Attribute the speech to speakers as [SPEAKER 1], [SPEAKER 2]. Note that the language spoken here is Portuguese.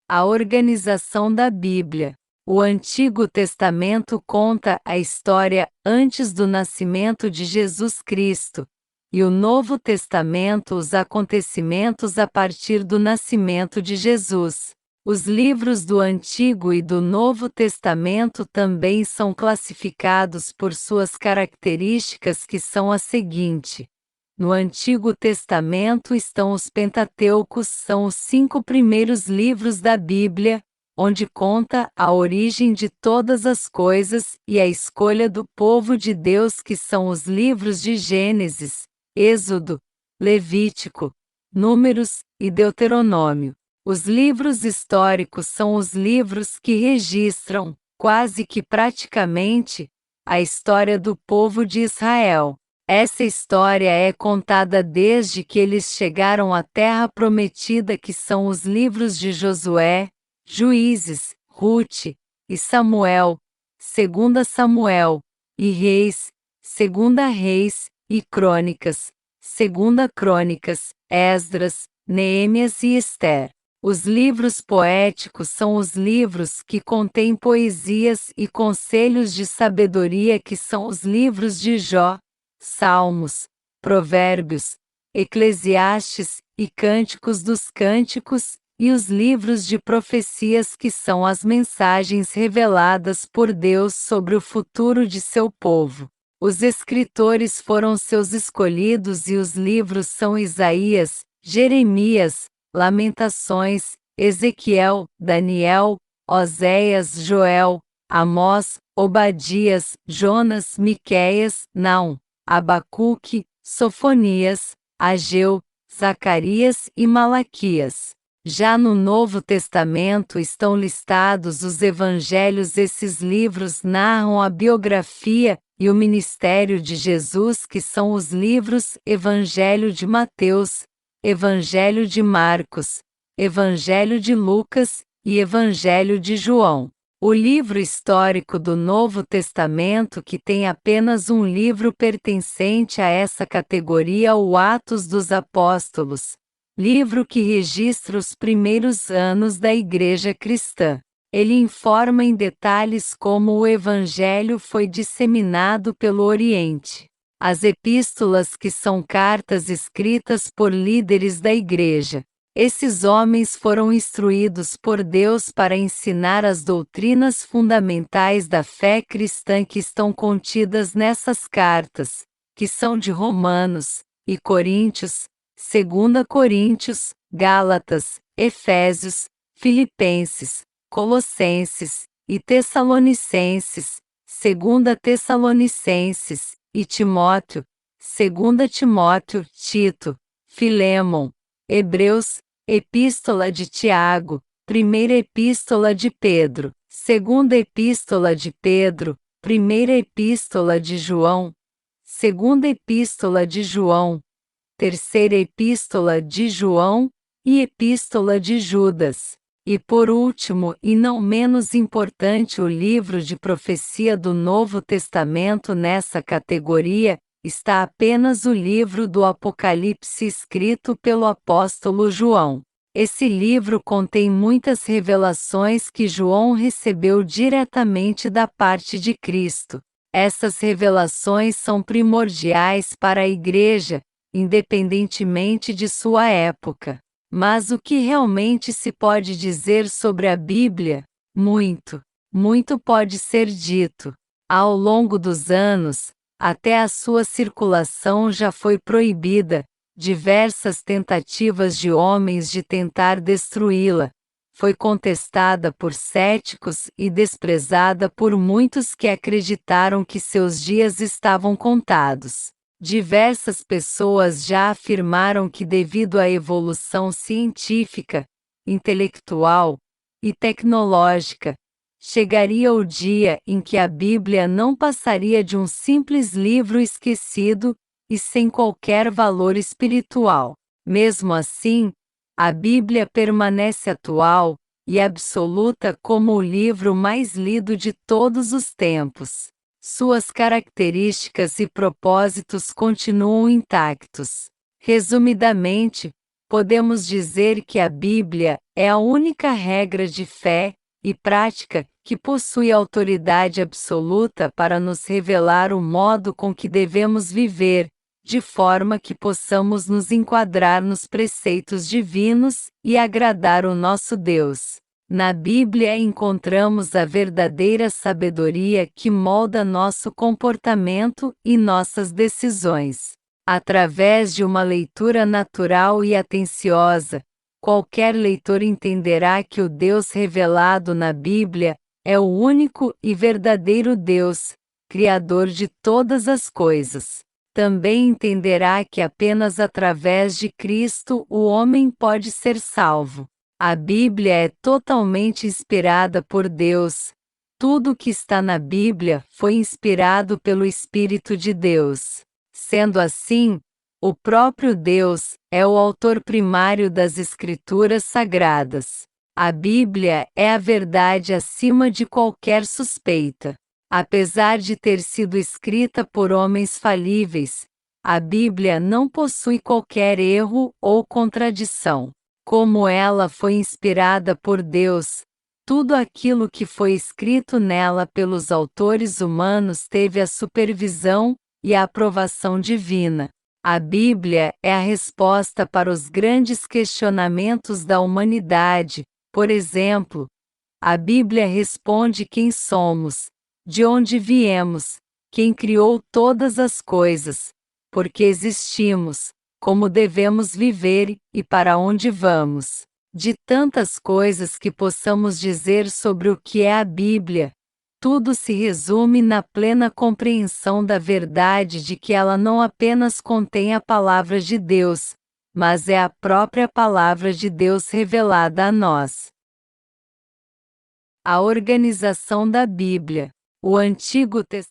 [SPEAKER 1] A organização da Bíblia. O Antigo Testamento conta a história antes do nascimento de Jesus Cristo, e o Novo Testamento os acontecimentos a partir do nascimento de Jesus. Os livros do Antigo e do Novo Testamento também são classificados por suas características, que são as seguintes. No Antigo Testamento estão os Pentateucos, são os 5 primeiros livros da Bíblia, onde conta a origem de todas as coisas e a escolha do povo de Deus, que são os livros de Gênesis, Êxodo, Levítico, Números e Deuteronômio. Os livros históricos são os livros que registram, quase que praticamente, a história do povo de Israel. Essa história é contada desde que eles chegaram à Terra Prometida, que são os livros de Josué, Juízes, Rute e Samuel, 2 Samuel, e Reis, 2 Reis, e Crônicas, 2 Crônicas, Esdras, Neemias e Ester. Os livros poéticos são os livros que contêm poesias e conselhos de sabedoria, que são os livros de Jó, Salmos, Provérbios, Eclesiastes e Cânticos dos Cânticos, e os livros de profecias, que são as mensagens reveladas por Deus sobre o futuro de seu povo. Os escritores foram seus escolhidos, e os livros são Isaías, Jeremias, Lamentações, Ezequiel, Daniel, Oséias, Joel, Amós, Obadias, Jonas, Miqueias, Naum, Abacuque, Sofonias, Ageu, Zacarias e Malaquias. Já no Novo Testamento estão listados os evangelhos. Esses livros narram a biografia e o ministério de Jesus, que são os livros Evangelho de Mateus, Evangelho de Marcos, Evangelho de Lucas e Evangelho de João. O livro histórico do Novo Testamento, que tem apenas um livro pertencente a essa categoria, o Atos dos Apóstolos, livro que registra os primeiros anos da Igreja Cristã. Ele informa em detalhes como o Evangelho foi disseminado pelo Oriente. As epístolas, que são cartas escritas por líderes da Igreja. Esses homens foram instruídos por Deus para ensinar as doutrinas fundamentais da fé cristã, que estão contidas nessas cartas, que são de Romanos e Coríntios, 2 Coríntios, Gálatas, Efésios, Filipenses, Colossenses e Tessalonicenses, 2 Tessalonicenses e Timóteo, 2 Timóteo, Tito, Filemon, Hebreus, Epístola de Tiago, 1ª Epístola de Pedro, 2ª Epístola de Pedro, 1ª Epístola de João, 2ª Epístola de João, 3ª Epístola de João e Epístola de Judas. E por último, e não menos importante, o livro de profecia do Novo Testamento. Nessa categoria está apenas o livro do Apocalipse, escrito pelo apóstolo João. Esse livro contém muitas revelações que João recebeu diretamente da parte de Cristo. Essas revelações são primordiais para a Igreja, independentemente de sua época. Mas o que realmente se pode dizer sobre a Bíblia? Muito pode ser dito. Ao longo dos anos, até a sua circulação já foi proibida, diversas tentativas de homens de tentar destruí-la. Foi contestada por céticos e desprezada por muitos que acreditaram que seus dias estavam contados. Diversas pessoas já afirmaram que, devido à evolução científica, intelectual e tecnológica, chegaria o dia em que a Bíblia não passaria de um simples livro esquecido e sem qualquer valor espiritual. Mesmo assim, a Bíblia permanece atual e absoluta como o livro mais lido de todos os tempos. Suas características e propósitos continuam intactos. Resumidamente, Podemos dizer que a Bíblia é a única regra de fé e prática que possui autoridade absoluta para nos revelar o modo com que devemos viver, de forma que possamos nos enquadrar nos preceitos divinos e agradar o nosso Deus. Na Bíblia encontramos a verdadeira sabedoria que molda nosso comportamento e nossas decisões. Através de uma leitura natural e atenciosa, qualquer leitor entenderá que o Deus revelado na Bíblia é o único e verdadeiro Deus, Criador de todas as coisas. Também entenderá que apenas através de Cristo o homem pode ser salvo. A Bíblia é totalmente inspirada por Deus. Tudo o que está na Bíblia foi inspirado pelo Espírito de Deus. Sendo assim, o próprio Deus é o autor primário das Escrituras Sagradas. A Bíblia é a verdade acima de qualquer suspeita. Apesar de ter sido escrita por homens falíveis, a Bíblia não possui qualquer erro ou contradição. Como ela foi inspirada por Deus, tudo aquilo que foi escrito nela pelos autores humanos teve a supervisão e a aprovação divina. A Bíblia é a resposta para os grandes questionamentos da humanidade. Por exemplo, a Bíblia responde quem somos, de onde viemos, quem criou todas as coisas, por que existimos, como devemos viver e para onde vamos. De tantas coisas que possamos dizer sobre o que é a Bíblia, tudo se resume na plena compreensão da verdade de que ela não apenas contém a palavra de Deus, mas é a própria palavra de Deus revelada a nós. A organização da Bíblia. O Antigo Testamento